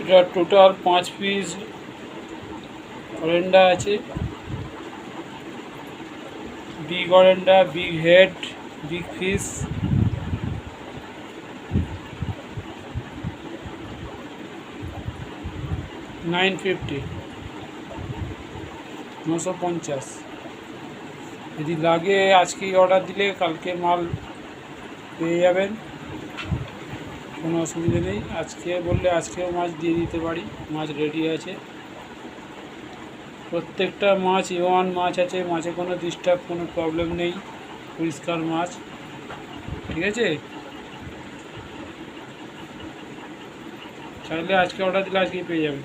এটা total 5 piece অরেন্ডা আছে। Big অরেন্ডা, big head, big fish. $950, 950। যদি লাগে আজকেই অর্ডার দিলে কালকে মাল পেয়ে যাবেন, কোনো অসুবিধা নেই। আজকে বললে আজকেও মাছ দিয়ে দিতে পারি, মাছ রেডি আছে। প্রত্যেকটা মাছ A1 মাছ আছে, মাছে কোনো ডিস্টার্ব, কোনো প্রবলেম নেই, পরিষ্কার মাছ। ঠিক আছে, চাইলে আজকে অর্ডার দিলে আজকেই পেয়ে যাবেন।